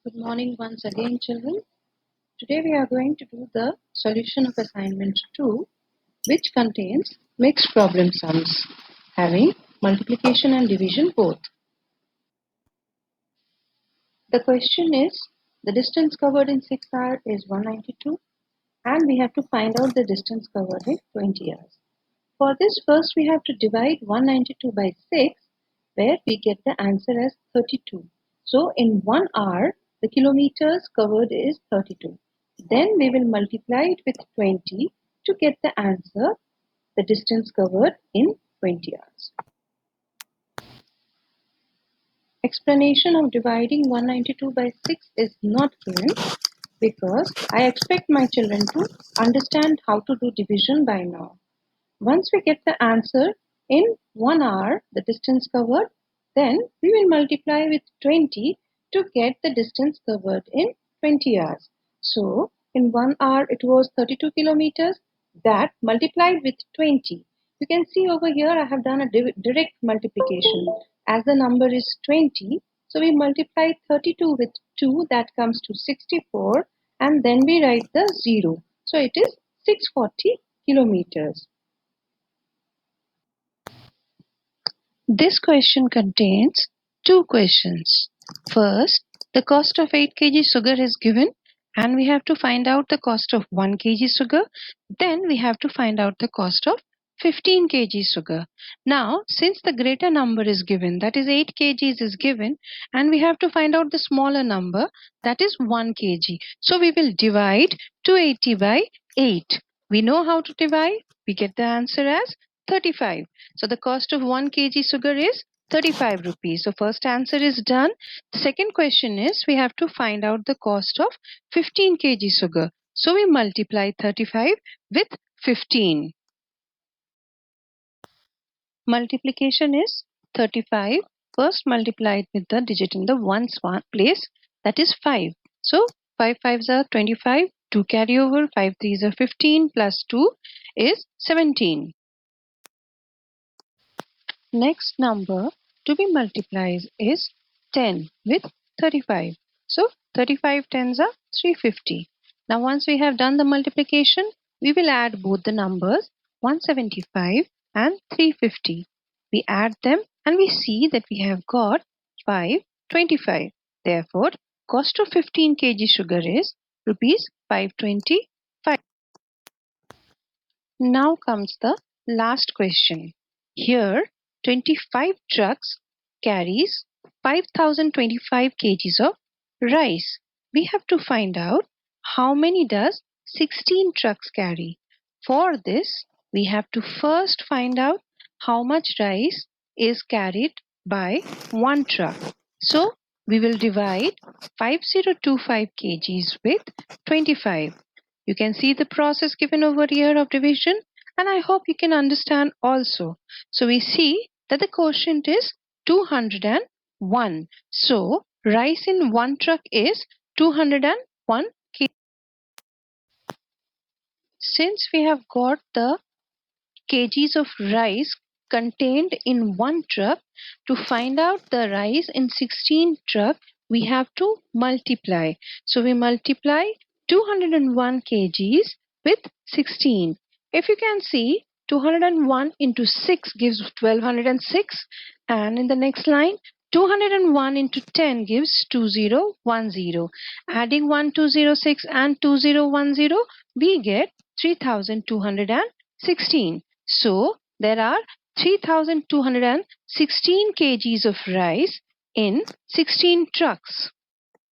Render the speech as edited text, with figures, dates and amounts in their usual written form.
Good morning once again, children. Today we are going to do the solution of assignment 2, which contains mixed problem sums having multiplication and division both. The question is, the distance covered in 6 hours is 192 and we have to find out the distance covered in 20 hours. For this, first we have to divide 192 by 6, where we get the answer as 32. So in 1 hour, the kilometers covered is 32. Then we will multiply it with 20 to get the answer, the distance covered in 20 hours. Explanation of dividing 192 by 6 is not given because I expect my children to understand how to do division by now. Once we get the answer in 1 hour, the distance covered, then we will multiply with 20 to get the distance covered in 20 hours. So, in 1 hour it was 32 kilometers. That multiplied with 20. You can see over here I have done a direct multiplication. As the number is 20, so we multiply 32 with 2, that comes to 64, and then we write the 0. So it is 640 kilometers. This question contains two questions. First, the cost of 8 kg sugar is given and we have to find out the cost of 1 kg sugar. Then we have to find out the cost of 15 kg sugar. Now, since the greater number is given, that is 8 kgs is given, and we have to find out the smaller number, that is 1 kg. So we will divide 280 by 8. We know how to divide. We get the answer as 35. So the cost of 1 kg sugar is 35 rupees. So first answer is done. The second question is we have to find out the cost of 15 kg sugar. So we multiply 35 with 15. Multiplication is 35. First multiplied with the digit in the ones place, that is 5. So 5 5s are 25. 2 carry over. 5 3s are 15 plus 2 is 17. Next number to be multiplied is 10 with 35. So 35 tens are 350. Now once we have done the multiplication, we will add both the numbers 175 and 350. We add them and we see that we have got 525. Therefore, cost of 15 kg sugar is rupees 525. Now comes the last question. Here 25 trucks carries 5025 kgs of rice. We have to find out how many does 16 trucks carry. For this, we have to first find out how much rice is carried by one truck. So, we will divide 5025 kgs with 25. You can see the process given over here of division, and I hope you can understand also. So we see that the quotient is 201. So rice in one truck is 201 kg. Since we have got the kgs of rice contained in one truck, to find out the rice in 16 truck, we have to multiply. So we multiply 201 kgs with 16. If you can see, 201 into 6 gives 1206, and in the next line 201 into 10 gives 2010. Adding 1206 and 2010, we get 3216. So there are 3216 kgs of rice in 16 trucks.